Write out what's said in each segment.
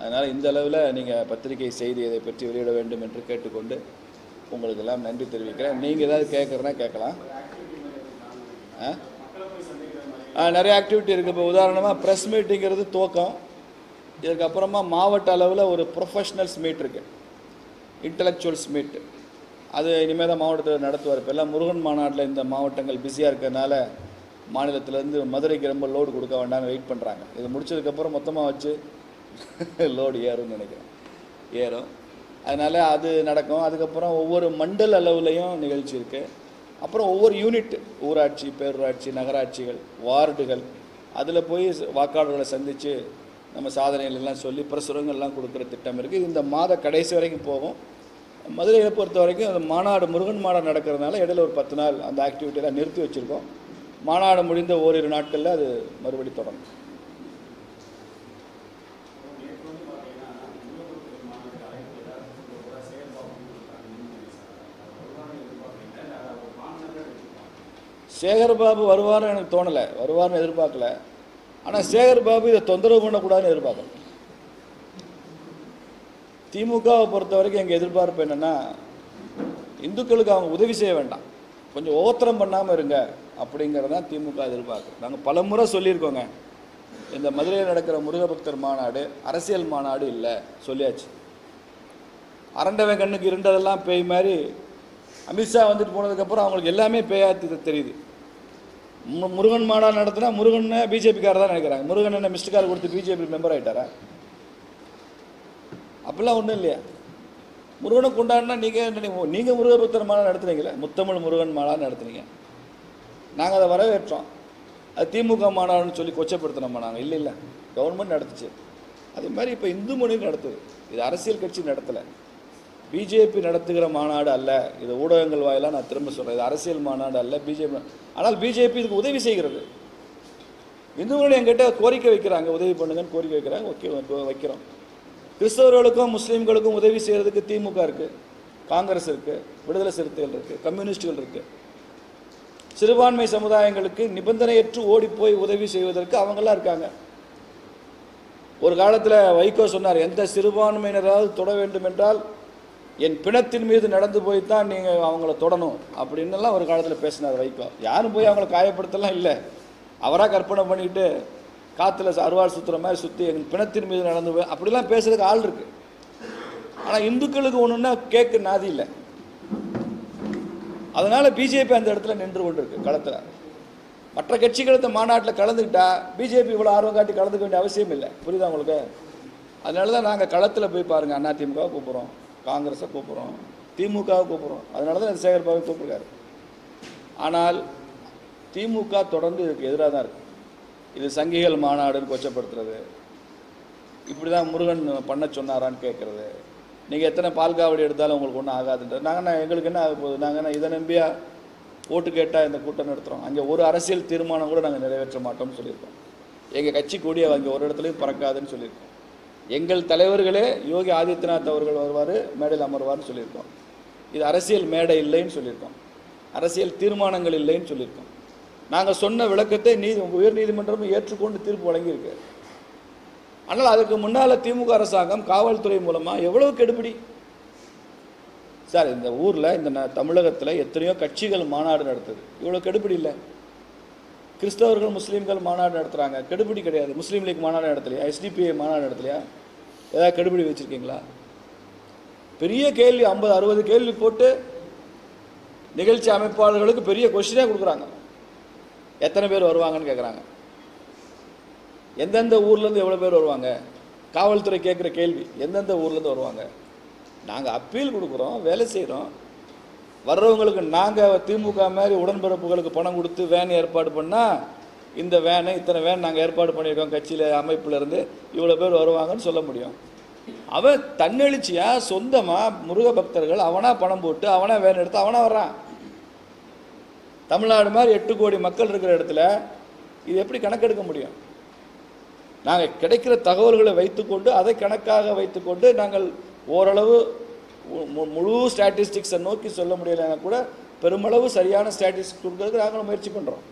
அதனால் இந்த அளவில் நீங்கள் பத்திரிகை செய்தி இதை பற்றி வெளியிட வேண்டும் என்று கேட்டுக்கொண்டு உங்களுக்கெல்லாம் நன்றி தெரிவிக்கிறேன். நீங்கள் ஏதாவது கேட்குறேன்னா கேட்கலாம். நிறைய ஆக்டிவிட்டி இருக்குது. இப்போ உதாரணமாக ப்ரெஸ் மீட்டிங்கிறது துவக்கம். இதுக்கப்புறமா மாவட்ட அளவில் ஒரு ப்ரொஃபஷ்னல்ஸ் மீட் இருக்குது, இன்டலெக்சுவல்ஸ் மீட். அது இனிமேல் தான் மாவட்டத்தில் நடத்துவார். இப்போ எல்லாம் முருகன் மாநாட்டில் இந்த மாவட்டங்கள் பிஸியாக இருக்கிறதுனால மாநிலத்திலேருந்து மதுரைக்கு ரொம்ப லோடு கொடுக்க வேண்டாம்னு வெயிட் பண்ணுறாங்க. இது முடிச்சதுக்கப்புறம் மொத்தமாக வச்சு லோடு ஏறும்னு நினைக்கிறேன், ஏறும். அதனால் அது நடக்கும். அதுக்கப்புறம் ஒவ்வொரு மண்டல அளவுலேயும் நிகழ்ச்சி இருக்குது. அப்புறம் ஒவ்வொரு யூனிட், ஊராட்சி, பேரூராட்சி, நகராட்சிகள், வார்டுகள், அதில் போய் வாக்காளர்களை சந்தித்து நம்ம சாதனைகளெல்லாம் சொல்லி பிரசுரங்கள்லாம் கொடுக்குற திட்டம் இருக்குது. இந்த மாத கடைசி வரைக்கும் போகும். மதுரையை பொறுத்த வரைக்கும் அந்த மாநாடு, முருகன் மாநாடு நடக்கிறதுனால இடையில ஒரு 10 நாள் அந்த ஆக்டிவிட்டியெல்லாம் நிறுத்தி வச்சுருக்கோம். மாநாடு முடிந்த ஓரிரு நாட்களில் அது மறுபடி தொடங்கும். சேகர்பாபு வருவார்னு எனக்கு தோணலை, வருவார்னு எதிர்பார்க்கல. ஆனால் சேகர்பாபு இதை தொந்தரவு பண்ணக்கூடாதுன்னு எதிர்பார்க்கணும். திமுகவை பொறுத்த வரைக்கும் எங்கள் எதிர்பார்ப்பு என்னென்னா, இந்துக்களுக்கு அவங்க உதவி செய்ய வேண்டாம், கொஞ்சம் ஓத்திரம் பண்ணாமல் இருங்க அப்படிங்கிறதான் திமுக எதிர்பார்க்கு. நாங்கள் பல முறை சொல்லியிருக்கோங்க, இந்த மதுரையில் நடக்கிற முருகபக்தர் மாநாடு அரசியல் மாநாடு இல்லை, சொல்லியாச்சு. அரண்டவன் கண்ணுக்கு இருண்டதெல்லாம் பேய் மாதிரி அமித்ஷா வந்துட்டு போனதுக்கப்புறம் அவங்களுக்கு எல்லாமே பேயாத்து தெரியுது. முருகன் மாநாடு நடத்தினா முருகன் பிஜேபிக்காரர் தான் நினைக்கிறாங்க. முருகன் என்ன மிஸ்டு கால் கொடுத்து பிஜேபி மெம்பர் ஆகிட்டாரா? அப்படிலாம் ஒன்றும் இல்லையா? முருகனை கொண்டாடினா நீங்கள் முருகபக்தர் மாநாடு நடத்துனீங்களே, முத்தமிழ் முருகன் மாநாடு நடத்துனீங்க, நாங்கள் அதை வரவேற்றோம். அது திமுக மாநாடுன்னு சொல்லி கொச்சப்படுத்தினோம்மா நாங்கள்? இல்லை, கவர்மெண்ட் நடத்துச்சு. அதே மாதிரி இப்போ இந்து மொழி நடத்துது. இது அரசியல் கட்சி நடத்தலை, பிஜேபி நடத்துகிற மாநாடு அல்ல. இது ஊடகங்கள் வாயிலாக நான் திரும்ப சொல்கிறேன், இது அரசியல் மாநாடு அல்ல, பிஜேபி. ஆனால் பிஜேபி இதுக்கு உதவி செய்கிறது. இந்துக்கள் எங்கிட்ட கோரிக்கை வைக்கிறாங்க, உதவி பண்ணுங்கன்னு கோரிக்கை வைக்கிறாங்க. ஓகே, வைக்கிறோம். கிறிஸ்தவர்களுக்கும் முஸ்லீம்களுக்கும் உதவி செய்கிறதுக்கு திமுக இருக்குது, காங்கிரஸ் இருக்குது, விடுதலை சிறுத்தைகள் இருக்குது, கம்யூனிஸ்டுகள் இருக்குது. சிறுபான்மை சமுதாயங்களுக்கு நிபந்தனையற்று ஓடிப்போய் உதவி செய்வதற்கு அவங்களாம் இருக்காங்க. ஒரு காலத்தில் வைகோ சொன்னார், எந்த சிறுபான்மையினராவது தொட வேண்டும் என்றால் என் பிணத்தின் மீது நடந்து போய் தான் நீங்கள் அவங்கள தொடணும் அப்படின்னுலாம் ஒரு காலத்தில் பேசினார் வைகோ. யாரும் போய் அவங்கள காயப்படுத்தலாம் இல்லை, அவராக கற்பனை பண்ணிக்கிட்டு காற்றுல அருவாள் சுற்றுற மாதிரி சுற்றி எங்கள் பிணத்தின் மீது நடந்து போய் அப்படிலாம் பேசுறதுக்கு ஆள் இருக்குது. ஆனால் இந்துக்களுக்கு ஒன்றுன்னா கேட்க நாதி இல்லை. அதனால் பிஜேபி அந்த இடத்துல நின்று கொண்டு இருக்கு களத்தில். மற்ற கட்சிகள் இந்த மாநாட்டில் கலந்துக்கிட்டா பிஜேபி இவ்வளோ ஆர்வம் காட்டி கலந்துக்க வேண்டிய அவசியம் இல்லை. புரியுதா உங்களுக்கு? அதனால தான் நாங்கள் களத்தில் போய் பாருங்கள், அதிமுகவை கூப்பிட்றோம், காங்கிரஸை கூப்பிட்றோம், திமுகவை கூப்பிட்றோம். அதனால தான் சேகர்பாபு கூப்பிட்ருக்காரு. ஆனால் திமுக தொடர்ந்து இதுக்கு எதிராக தான் இருக்குது. இது சங்கிகள் மாநாடுன்னு கொச்சப்படுத்துறது, இப்படி தான் முருகன் பண்ண சொன்னாரான்னு கேட்குறது, நீங்கள் எத்தனை பால்காவடி எடுத்தாலும் உங்களுக்கு ஒன்றும் ஆகாதுன்றது. நாங்கள் எங்களுக்கு என்ன ஆக போகுது, நாங்கள் இதை நம்பியா ஓட்டு கேட்டால் இந்த கூட்டம் நடத்துகிறோம்? அங்கே ஒரு அரசியல் தீர்மானம் கூட நாங்கள் நிறைவேற்ற மாட்டோம்னு சொல்லியிருக்கோம். எங்கள் கட்சி கூடிய அங்கே ஒரு இடத்துலையும் பறக்காதுன்னு சொல்லியிருக்கோம். எங்கள் தலைவர்களே யோகி ஆதித்யநாத் அவர்கள் வருவார், மேடையில் அமர்வார்னு சொல்லியிருக்கோம். இது அரசியல் மேடை இல்லைன்னு சொல்லியிருக்கோம், அரசியல் தீர்மானங்கள் இல்லைன்னு சொல்லியிருக்கோம். நாங்கள் சொன்ன விளக்கத்தை உயர் நீதிமன்றமும் ஏற்றுக்கொண்டு தீர்ப்பு வழங்கியிருக்கு. ஆனால் அதுக்கு முன்னால் திமுக அரசாங்கம் காவல்துறை மூலமாக எவ்வளவு கெடுபிடி சார். இந்த ஊரில், இந்த தமிழகத்தில் எத்தனையோ கட்சிகள் மாநாடு நடத்துது, இவ்வளோ கெடுபிடி இல்லை. கிறிஸ்தவர்கள் முஸ்லீம்கள் மாநாடு நடத்துகிறாங்க, கெடுபிடி கிடையாது. முஸ்லீம் லீக் மாநாடு நடத்தலையா? எஸ்டிபிஐ மாநாடு நடத்தலையா? ஏதாவது கெடுபிடி வச்சுருக்கீங்களா? பெரிய கேள்வி, 50-60 கேள்வி போட்டு நிகழ்ச்சி அமைப்பாளர்களுக்கு பெரிய கொஸ்டினே கொடுக்குறாங்க. எத்தனை பேர் வருவாங்கன்னு கேட்குறாங்க. எந்தெந்த ஊர்லேருந்து எவ்வளோ பேர் வருவாங்க? காவல்துறை கேட்குற கேள்வி, எந்தெந்த ஊர்லேருந்து வருவாங்க? நாங்கள் அப்பீல் கொடுக்குறோம், வேலை செய்கிறோம். வர்றவங்களுக்கு நாங்கள் திமுக மாதிரி உடன்பிறப்புகளுக்கு பணம் கொடுத்து வேன் ஏற்பாடு பண்ணால், இந்த வேனை இத்தனை வேன் நாங்கள் ஏற்பாடு பண்ணியிருக்கோம் கட்சியில் அமைப்பிலேருந்து, இவ்வளோ பேர் வருவாங்கன்னு சொல்ல முடியும். அவன் தன்னெழுச்சியாக சொந்தமாக முருக பக்தர்கள் அவனாக பணம் போட்டு அவனாக வேன் எடுத்து அவனாக வர்றான். தமிழ்நாடு மாதிரி 8 கோடி மக்கள் இருக்கிற இடத்துல இது எப்படி கணக்கெடுக்க முடியும்? நாங்கள் கிடைக்கிற தகவல்களை வைத்துக்கொண்டு, அதை கணக்காக வைத்துக்கொண்டு நாங்கள் ஓரளவு முழு ஸ்டாட்டிஸ்டிக்ஸை நோக்கி சொல்ல முடியலைன்னா கூட பெருமளவு சரியான ஸ்டாட்டிஸ்டிக்ஸ் கொடுக்கறதுக்கு நாங்களும் முயற்சி பண்ணுறோம்.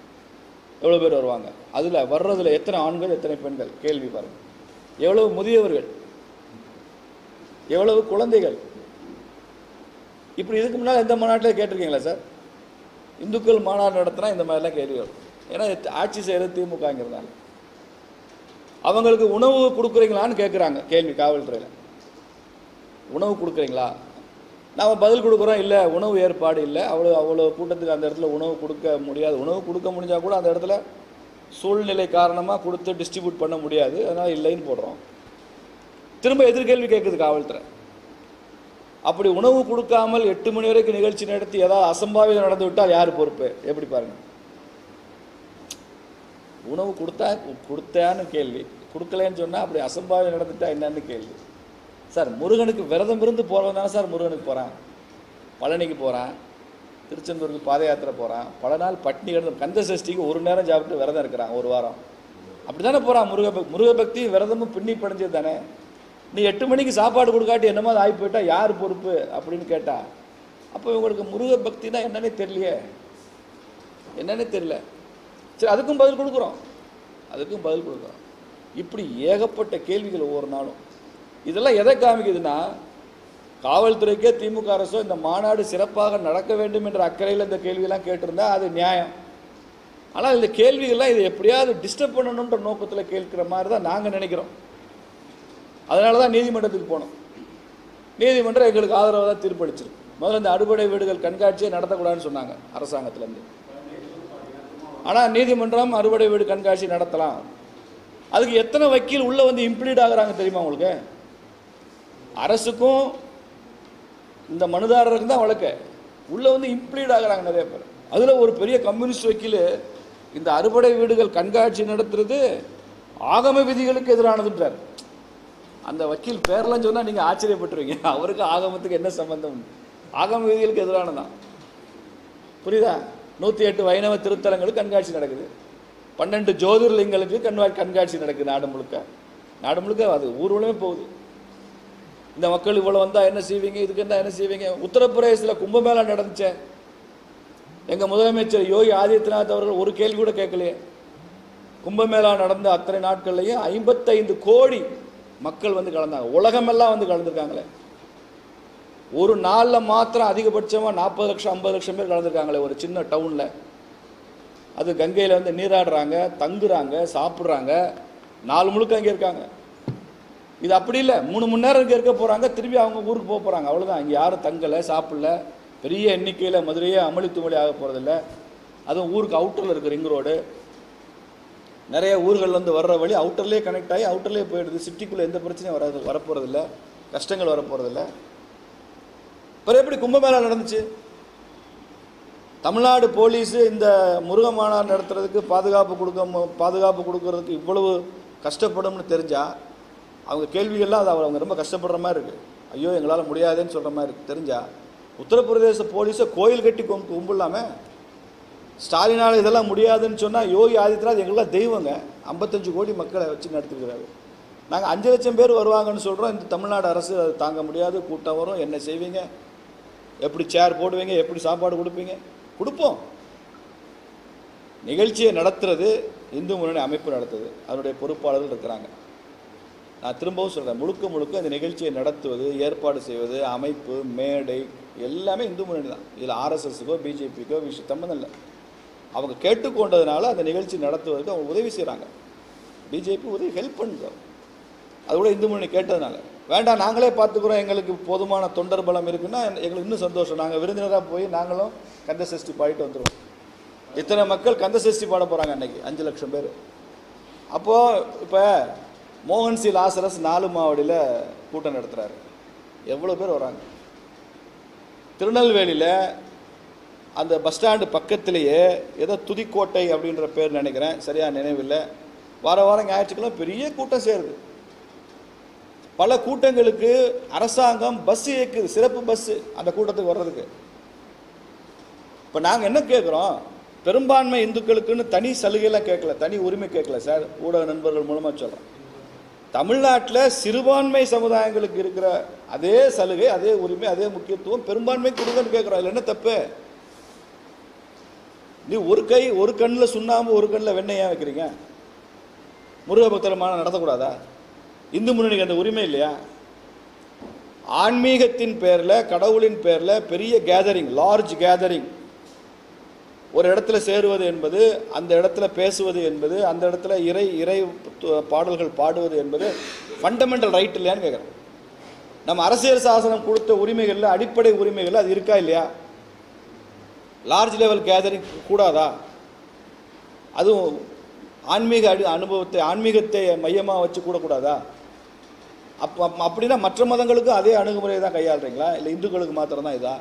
எவ்வளோ பேர் வருவாங்க, அதில் வர்றதில் எத்தனை ஆண்கள் எத்தனை பெண்கள் கேள்வி பாருங்கள். எவ்வளவு முதியவர்கள், எவ்வளவு குழந்தைகள். இப்படி இதுக்கு முன்னால் எந்த மாநாட்டில் கேட்டிருக்கீங்களா சார்? இந்துக்கள் மாநாடு நடத்தினா இந்த மாதிரிலாம் கேள்வி வரும். ஏன்னா ஆட்சி செய்கிறது திமுகங்கிறதுனால. அவங்களுக்கு உணவு கொடுக்குறீங்களான்னு கேட்குறாங்க கேள்வி காவல்துறையில். உணவு கொடுக்குறீங்களா? நாம் பதில் கொடுக்குறோம், இல்லை உணவு ஏற்பாடு இல்லை, அவ்வளோ கூட்டத்துக்கு அந்த இடத்துல உணவு கொடுக்க முடியாது. உணவு கொடுக்க முடிஞ்சால் கூட அந்த இடத்துல சூழ்நிலை காரணமாக கொடுத்து டிஸ்ட்ரிபியூட் பண்ண முடியாது, அதனால் இல்லைன்னு போடுறோம். திரும்ப எதிர்கேள்வி கேட்குது காவல்துறை. அப்படி உணவு கொடுக்காமல் 8 மணி வரைக்கும் நிகழ்ச்சி நடத்தி ஏதாவது அசம்பாவிதம் நடந்து விட்டால் யார் பொறுப்பு? எப்படி பாருங்க. உணவு கொடுத்தான்னு கேள்வி, கொடுக்கலன்னு சொன்னால் அப்படி அசம்பாவிதம் நடந்துட்டா என்னன்னு கேள்வி. சார் முருகனுக்கு விரதம் இருந்து போகிறவன் தானே சார் முருகனுக்கு போகிறான், பழனிக்கு போகிறான், திருச்செந்தூருக்கு பாத யாத்திரை போகிறான், பல நாள் பட்னி கிடந்து கந்த சஷ்டிக்கு ஒரு நேரம் சாப்பிட்டு விரதம் இருக்கிறான் ஒரு வாரம். அப்படி தானே போகிறான். முருகபக்தி விரதமும் பின்னி படைஞ்சது தானே. நீ 8 மணிக்கு சாப்பாடு கொடுக்காட்டி என்னமோ அது ஆகி போயிட்டா யார் பொறுப்பு அப்படின்னு கேட்டா, அப்போ இவங்களுக்கு முருக பக்தினா என்னன்னே தெரியலையே, என்னன்னே தெரியல. சரி, அதுக்கும் பதில் கொடுக்குறோம். இப்படி ஏகப்பட்ட கேள்விகள் ஒவ்வொரு நாளும். இதெல்லாம் எதை காமிக்குதுன்னா, காவல்துறைக்கே திமுக அரசோ இந்த மாநாடு சிறப்பாக நடக்க வேண்டும் என்ற அக்கறையில் இந்த கேள்வியெல்லாம் கேட்டிருந்தா அது நியாயம். ஆனால் இந்த கேள்விகள்லாம் இதை எப்படியாவது டிஸ்டர்ப் பண்ணணுன்ற நோக்கத்தில் கேட்கிற மாதிரி தான் நாங்கள் நினைக்கிறோம். அதனால தான் நீதிமன்றத்துக்கு போனோம். நீதிமன்றம் எங்களுக்கு ஆதரவாக தான் தீர்ப்பளிச்சிருக்கு. முதல்ல இந்த அறுபடை வீடுகள் கண்காட்சியை நடத்தக்கூடாதுன்னு சொன்னாங்க அரசாங்கத்திலேருந்து. ஆனால் நீதிமன்றம் அறுபடை வீடு கண்காட்சி நடத்தலாம். அதுக்கு எத்தனை வக்கீல் உள்ளே வந்து இம்ப்ளீட் ஆகுறாங்க தெரியுமா உங்களுக்கு? அரசுக்கும் இந்த மனுதாரருக்கும் தான் வழக்கு. உள்ளே வந்து இம்ப்ளீட் ஆகுறாங்க நிறைய பேர். அதில் ஒரு பெரிய கம்யூனிஸ்ட் வக்கீல் இந்த அறுபடை வீடுகள் கண்காட்சி நடத்துறது ஆகம விதிகளுக்கு எதிரானதுன்றார். அந்த வக்கீல் பேரெல்லாம் சொன்னால் நீங்கள் ஆச்சரியப்பட்டுருவீங்க. அவருக்கு ஆகமத்துக்கு என்ன சம்பந்தம்? ஆகம விதிகளுக்கு எதிரானதான். புரியுதா? 108 வைணவ திருத்தலங்களுக்கு கண்காட்சி நடக்குது, 12 ஜோதிர்லிங்களுக்கு கண்காட்சி நடக்குது நாடு முழுக்க. அது ஊர்வலமே போகுது. இந்த மக்கள் இவ்வளோ வந்தால் என்ன செய்வீங்க, இதுக்கு என்ன செய்வீங்க? உத்தரப்பிரதேசத்தில் கும்பமேளா நடந்துச்சே, எங்கள் முதலமைச்சர் யோகி ஆதித்யநாத் அவர்கள் ஒரு கேள்வி கூட கேட்கலையே. கும்பமேளா நடந்த அத்தனை நாட்கள்லையும் 55 கோடி மக்கள் வந்து கலந்தாங்க. உலகமெல்லாம் வந்து கலந்துருக்காங்களே. ஒரு நாளில் மாத்திரம் அதிகபட்சமாக 40 லட்சம் 50 லட்சம் பேர் கலந்துருக்காங்களே ஒரு சின்ன டவுனில். அது கங்கையில் வந்து நீராடுறாங்க, தங்குறாங்க, சாப்பிட்றாங்க, நாள் முழுக்க அங்கே இருக்காங்க. இது அப்படி இல்லை, 3 மணி நேரம் இங்கே இருக்க போகிறாங்க, திரும்பி அவங்க ஊருக்கு போக போகிறாங்க, அவ்வளோதான். இங்கே யாரும் தங்கலை, சாப்பிடல. பெரிய எண்ணிக்கையில் மதுரையே அமளி துமளி ஆக போகிறதில்ல. அதுவும் ஊருக்கு அவுட்டரில் இருக்குது ரிங் ரோடு. நிறைய ஊர்கள் வந்து வர்ற வழி அவுட்டர்லேயே கனெக்ட் ஆகி அவுட்டர்லேயே போயிடுது. சிட்டிக்குள்ளே எந்த பிரச்சனையும் வரப்போகிறதில்ல, கஷ்டங்கள் வரப்போகிறதில்ல. அப்புறம் எப்படி கும்பமேளா நடந்துச்சு? தமிழ்நாடு போலீஸு இந்த முருக மாநாடு நடத்துறதுக்கு பாதுகாப்பு கொடுக்கறதுக்கு இவ்வளவு கஷ்டப்படும்னு தெரிஞ்சால், அவங்க கேள்விகள்லாம் அது அவங்க ரொம்ப கஷ்டப்படுற மாதிரி இருக்குது. ஐயோ எங்களால் முடியாதுன்னு சொல்கிற மாதிரி இருக்குது. தெரிஞ்சால் உத்தரப்பிரதேச போலீஸை கோயில் கட்டி கும்பிடலாமே. ஸ்டாலினால் இதெல்லாம் முடியாதுன்னு சொன்னால் யோகி ஆதித்யநாத் எங்களாம் தெய்வங்க. 55 கோடி மக்களை வச்சு நடத்திருக்கிறாரு. நாங்கள் 5 லட்சம் பேர் வருவாங்கன்னு சொல்கிறோம். இந்த தமிழ்நாடு அரசு அது தாங்க முடியாது, கூட்டம் வரும், என்ன செய்வீங்க, எப்படி சேர் போடுவீங்க, எப்படி சாப்பாடு கொடுப்பீங்க? கொடுப்போம். நிகழ்ச்சியை நடத்துறது இந்து முன்னணி அமைப்பு நடத்துது, அதனுடைய பொறுப்பாளர்கள் இருக்கிறாங்க. நான் திரும்பவும் சொல்கிறேன், முழுக்க இந்த நிகழ்ச்சியை நடத்துவது, ஏற்பாடு செய்வது, அமைப்பு, மேடை எல்லாமே இந்து முன்னணி தான். இதில் ஆர்எஸ்எஸ்க்கோ பிஜேபிக்கோ சம்மந்தம் இல்லை. அவங்க கேட்டுக்கொண்டதுனால அந்த நிகழ்ச்சி நடத்துவதற்கு அவங்க உதவி செய்கிறாங்க. பிஜேபி உதவி ஹெல்ப் பண்ணுறோம், அது கூட இந்து முன்னணி கேட்டதுனால. வேண்டாம் நாங்களே பார்த்துக்குறோம், எங்களுக்கு போதுமான தொண்டர் பலம் இருக்குன்னா எங்களுக்கு இன்னும் சந்தோஷம். நாங்கள் விருந்தினராக போய் நாங்களும் கந்த சஷ்டி பாடிட்டு வந்துடுவோம். இத்தனை மக்கள் கந்த சஷ்டி பாட போகிறாங்க அன்றைக்கி, 5 லட்சம் பேர். அப்போது இப்போ மோகன்சி லாசரஸ் 4 மாவடியில் கூட்டம் நடத்துகிறாரு. எவ்வளோ பேர் வராங்க? திருநெல்வேலியில் அந்த பஸ் ஸ்டாண்டு பக்கத்திலேயே ஏதோ துதிக்கோட்டை அப்படின்ற பேர் நினைக்கிறேன், சரியாக நினைவில்லை. வாரம் ஞாயிற்றுக்கிழமை பெரிய கூட்டம் சேருது. பல கூட்டங்களுக்கு அரசாங்கம் பஸ் இயக்குது, சிறப்பு பஸ்ஸு அந்த கூட்டத்துக்கு வர்றதுக்கு. இப்போ நாங்கள் என்ன கேட்குறோம்? பெரும்பான்மை இந்துக்களுக்குன்னு தனி சலுகையெல்லாம் கேட்கல, தனி உரிமை கேட்கல சார். ஊடக நண்பர்கள் மூலமாக சொல்கிறோம், தமிழ்நாட்டில் சிறுபான்மை சமுதாயங்களுக்கு இருக்கிற அதே சலுகை, அதே உரிமை, அதே முக்கியத்துவம் பெரும்பான்மை கொடுங்கன்னு கேட்குறோம். அதில் என்ன தப்பு? நீ ஒரு கண்ணில் சுண்ணாம்பு ஒரு கண்ணில் வெண்ணெய் ஏன் வைக்கிறீங்க? முருக பக்தர் மாநாடு நடத்தக்கூடாதா? இந்து முன்னணிக்கு அந்த உரிமை இல்லையா? ஆன்மீகத்தின் பேரில், கடவுளின் பேரில் பெரிய கேதரிங், லார்ஜ் கேதரிங், ஒரு இடத்துல சேருவது என்பது, அந்த இடத்துல பேசுவது என்பது, அந்த இடத்துல இறை பாடல்கள் பாடுவது என்பது ஃபண்டமெண்டல் ரைட் இல்லையான்னு கேட்குறேன். நம்ம அரசியல் சாசனம் கொடுத்த உரிமைகளில், அடிப்படை உரிமைகள் அது இருக்கா இல்லையா? லார்ஜ் லெவல் கேதரிங் கூடாதா? அதுவும் ஆன்மீக அனுபவத்தை, ஆன்மீகத்தை மையமாக வச்சு கூடக்கூடாதா? அப்படின்னா மற்ற மதங்களுக்கும் அதே அணுகுமுறையை தான் கையாளுறீங்களா, இல்லை இந்துக்களுக்கு மாத்திரம் தான் இதா?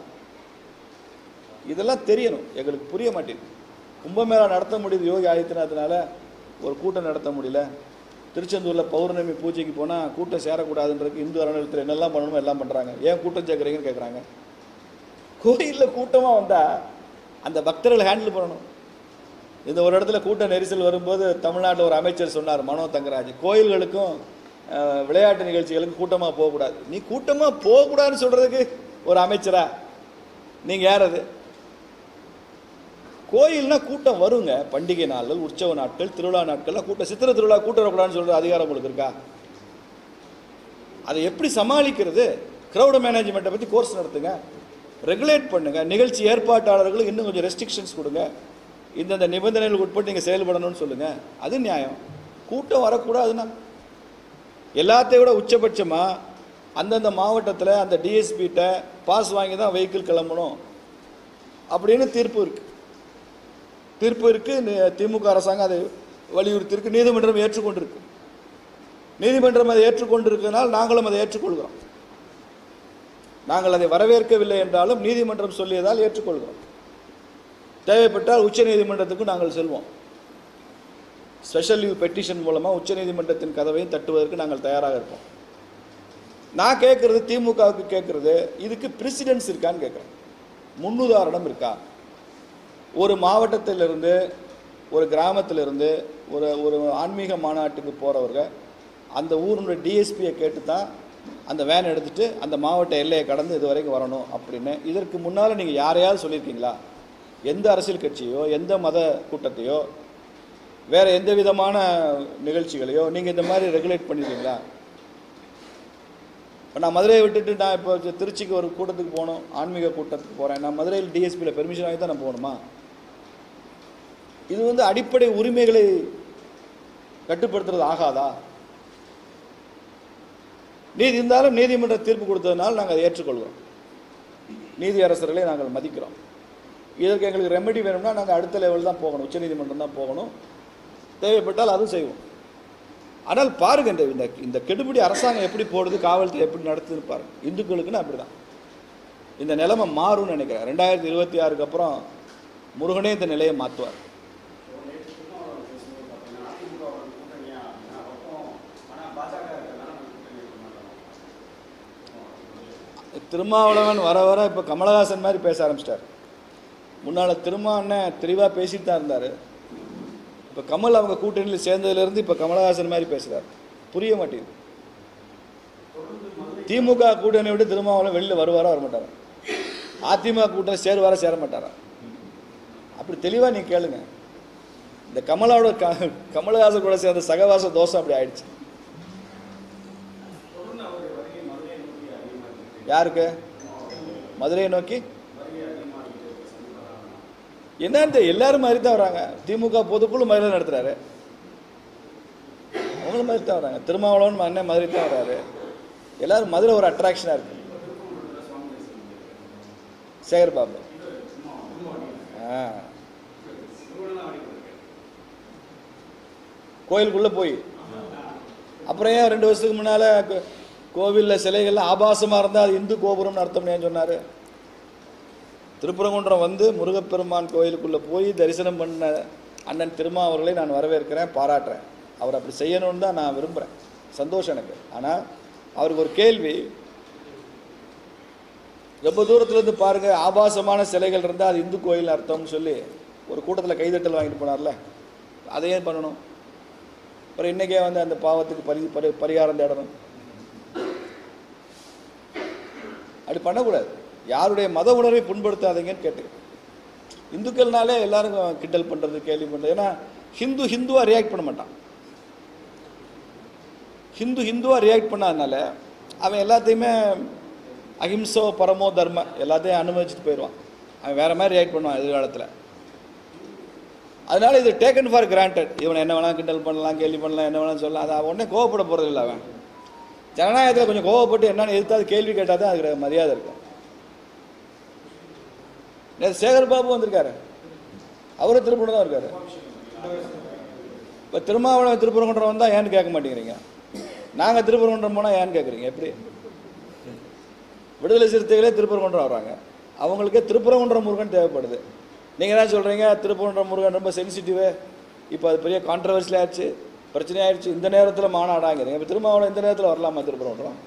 இதெல்லாம் தெரியணும். எங்களுக்கு புரிய மாட்டேங்குது. கும்பமேளா நடத்த முடியுது யோகி ஆதித்யநாத்னால, ஒரு கூட்டம் நடத்த முடியல. திருச்செந்தூரில் பௌர்ணமி பூஜைக்கு போனால் கூட்டம் சேரக்கூடாதுன்றதுக்கு இந்து அறநிலையத்தில் என்னெல்லாம் பண்ணணுமோ எல்லாம் பண்ணுறாங்க. ஏன் கூட்டம் சேர்க்குறீங்கன்னு கேட்குறாங்க. கோயிலில் கூட்டமாக வந்தால் அந்த பக்தர்கள் ஹேண்டில் பண்ணணும். இந்த ஒரு இடத்துல கூட்ட நெரிசல் வரும்போது தமிழ்நாட்டில் ஒரு அமைச்சர் சொன்னார், மனோ தங்கராஜ், கோயில்களுக்கும் விளையாட்டு நிகழ்ச்சிகளுக்கும் கூட்டமாக போகக்கூடாது. நீ கூட்டமாக போகக்கூடாதுன்னு சொல்கிறதுக்கு ஒரு அமைச்சரா? நீங்கள் யார் அது? கோயில்னா கூட்டம் வருங்க. பண்டிகை நாள்கள், உற்சவ நாட்கள், திருவிழா நாட்கள்லாம் கூட்டம். சித்திரை திருவிழா கூட்டம் வரக்கூடாதுன்னு சொல்கிற அதிகாரம் உங்களுக்கு இருக்கா? அதை எப்படி சமாளிக்கிறது? க்ரௌட் மேனேஜ்மெண்ட்டை பற்றி கோர்ஸ் நடத்துங்க, ரெகுலேட் பண்ணுங்கள். நிகழ்ச்சி ஏற்பாட்டாளர்களுக்கு இன்னும் கொஞ்சம் ரெஸ்ட்ரிக்ஷன்ஸ் கொடுங்க. இந்தந்த நிபந்தனைகளுக்கு உட்பட்டு நீங்கள் செயல்படணும்னு சொல்லுங்கள். அது நியாயம். கூட்டம் வரக்கூடாதுன்னா எல்லாத்தையும் விட உச்சபட்சமாக அந்தந்த மாவட்டத்தில் அந்த டிஎஸ்பிகிட்ட பாஸ் வாங்கி தான் வெஹிக்கிள் கிளம்பணும் அப்படின்னு தீர்ப்பு இருக்குது. திமுக அரசாங்கம் அதை வலியுறுத்தியிருக்கு. நீதிமன்றம் ஏற்றுக்கொண்டிருக்கு. நீதிமன்றம் அதை ஏற்றுக்கொண்டிருக்கிறதுனால் நாங்களும் அதை ஏற்றுக்கொள்கிறோம். நாங்கள் அதை வரவேற்கவில்லை என்றாலும் நீதிமன்றம் சொல்லியதால் ஏற்றுக்கொள்கிறோம். தேவைப்பட்டால் உச்ச நீதிமன்றத்துக்கும் நாங்கள் செல்வோம். ஸ்பெஷல் லீவ் பெட்டிஷன் மூலமாக உச்ச நீதிமன்றத்தின் கதவையும் தட்டுவதற்கு நாங்கள் தயாராக இருப்போம். நான் கேட்குறது, திமுகவுக்கு கேட்குறது, இதுக்கு பிரசிடென்ஸ் இருக்கான்னு கேட்குறேன். முன்னுதாரணம் இருக்கா? ஒரு மாவட்டத்திலிருந்து, ஒரு கிராமத்திலிருந்து ஒரு ஆன்மீக மாநாட்டுக்கு போகிறவர்கள் அந்த ஊருடைய டிஎஸ்பியை கேட்டு தான் அந்த வேன் எடுத்துகிட்டு அந்த மாவட்ட எல்லையை கடந்து இது வரைக்கும் வரணும் அப்படின்னு. இதற்கு முன்னால் நீங்கள் யாரையாவது சொல்லியிருக்கீங்களா? எந்த அரசியல் கட்சியோ, எந்த மத கூட்டத்தையோ, வேறு எந்த விதமான நிகழ்ச்சிகளையோ நீங்கள் இந்த மாதிரி ரெகுலேட் பண்ணியிருக்கீங்களா? இப்போ நான் மதுரையை விட்டுட்டு நான் இப்போ திருச்சிக்கு ஒரு கூட்டத்துக்கு போகணும், ஆன்மீக கூட்டத்துக்கு போகிறேன். நான் மதுரையில் டிஎஸ்பியில் பெர்மிஷன் வாங்கி தான் நான் போகணுமா? இது அடிப்படை உரிமைகளை கட்டுப்படுத்துறது ஆகாதா? இருந்தாலும் நீதிமன்ற தீர்ப்பு கொடுத்ததுனால நாங்கள் அதை ஏற்றுக்கொள்கிறோம். நீதியரசர்களை நாங்கள் மதிக்கிறோம். இதற்கு எங்களுக்கு ரெமெடி வேணும்னா நாங்கள் அடுத்த லெவல் தான் போகணும், உச்சநீதிமன்றம் தான் போகணும். தேவைப்பட்டால் அதுவும் செய்வோம். ஆனால் பாருங்க, இந்த கெடுபிடி அரசாங்கம் எப்படி போடுது, காவல்துறை எப்படி நடத்துதுன்னு பாருங்க. இந்துக்களுக்குன்னு அப்படி தான் இந்த நிலைமை மாறும்னு நினைக்கிறேன். 2026க்கு அப்புறம் முருகனே இந்த நிலையை மாற்றுவார். திருமாவளவன் வர வர இப்போ கமலஹாசன் மாதிரி பேச ஆரம்பிச்சிட்டார். முன்னால் திருமாவளவன் தெளிவாக பேசிட்டு தான் இருந்தார். இப்போ கமல் அவங்க கூட்டணியில் சேர்ந்ததுலேருந்து இப்போ கமலஹாசன் மாதிரி பேசுகிறார். புரிய மாட்டேங்குது. திமுக கூட்டணி விட்டு திருமாவளவன் வெளியில் வருவாரா வரமாட்டாரா? அதிமுக கூட்டணி சேருவாரா சேர மாட்டாரா? அப்படி தெளிவாக நீங்கள் கேளுங்க. இந்த கமலஹாசன் கூட சேர்ந்த சகவாச தோஷம் அப்படி ஆயிடுச்சு. யாருக்கு? மதுரையை நோக்கி என்னன்னு எல்லாரும் மாதிரி தான் வராங்க. திமுக பொதுக்குழு மதுரை நடத்துறாரு, அவங்களும் மாதிரி தான் வராங்க. திருமாவளவன் அண்ணன் மதுரை தான் வர்றாரு. எல்லாரும் மதுரை ஒரு அட்ராக்ஷனாக இருக்கு. சேகர் பாபு கோயிலுக்குள்ளே போய் அப்புறம் ஏன் 2 வருஷத்துக்கு முன்னால் கோவிலில் சிலைகள்லாம் ஆபாசமாக இருந்தால் அது இந்து கோபுரம்னு அர்த்தம் ஏன் சொன்னார்? திருப்பரங்குன்றம் வந்து முருகப்பெருமான் கோயிலுக்குள்ளே போய் தரிசனம் பண்ண அண்ணன் திருமாவர்களை நான் வரவேற்கிறேன், பாராட்டுறேன். அவர் அப்படி செய்யணும்னு தான் நான் விரும்புகிறேன். சந்தோஷம் எனக்கு. ஆனால் அவருக்கு ஒரு கேள்வி, ரொம்ப தூரத்துலேருந்து பாருங்கள், ஆபாசமான சிலைகள் இருந்தால் அது இந்து கோயில் அர்த்தம்னு சொல்லி ஒரு கூட்டத்தில் கைதட்டல் வாங்கிட்டு போனார்ல, அதையே பண்ணணும். அப்புறம் இன்றைக்கே வந்து அந்த பாவத்துக்கு பரிகாரம் தேடணும். அப்படி பண்ணக்கூடாது. யாருடைய மத உணர்வை புண்படுத்தாதீங்கன்னு கேட்டு. இந்துக்கள்னாலே எல்லாருக்கும் கிண்டல் பண்ணுறது, கேள்வி பண்ணுறது. ஏன்னா ஹிந்துவாக ரியாக்ட் பண்ண மாட்டான். ஹிந்துவாக ரியாக்ட் பண்ணாதனால அவன் எல்லாத்தையுமே அஹிம்சோ பரமோ தர்ம எல்லாத்தையும் அனுமதிச்சுட்டு போயிடுவான். அவன் வேறு மாதிரி ரியாக்ட் பண்ணுவான் எதிர்காலத்தில். அதனால் இது டேக்கன் ஃபார் கிராண்டட். இவனை என்ன வேணாலும் கிண்டல் பண்ணலாம், கேள்வி பண்ணலாம், என்ன வேணாலும் சொல்லலாம். அதை உடனே கோவப்பட போகிறது இல்லை. அவன் ஜனநாயகத்தில் கொஞ்சம் கோவப்பட்டு என்னென்னு எதிர்த்தாது கேள்வி கேட்டால் தான் அதுக்கு மரியாதை இருக்கும். சேகர் பாபு வந்திருக்காரு, அவரும் திருப்பூர் தான் இருக்காரு. இப்போ திருமாவளவன் திருப்பரங்குன்றம் வந்தால் ஏன்னு கேட்க மாட்டேங்கிறீங்க. நாங்கள் திருப்பரங்குன்றம் போனால் ஏன்னு கேட்குறீங்க. எப்படி விடுதலை சிறுத்தைகளே திருப்பரங்குன்றம் வர்றாங்க, அவங்களுக்கே திருப்பரங்குன்றம் முருகன் தேவைப்படுது. நீங்கள் தான் சொல்கிறீங்க திருப்பரங்குன்றம் முருகன் ரொம்ப சென்சிட்டிவு, இப்போ அது பெரிய கான்ட்ரவர்சியில் ஆச்சு, பிரச்சனையாகிடுச்சு, இந்த நேரத்தில் மாநாடாங்கிறீங்க. இப்போ திருமாவளவன் இந்த நேரத்தில் வரலாமா திருப்பரங்குன்றம்?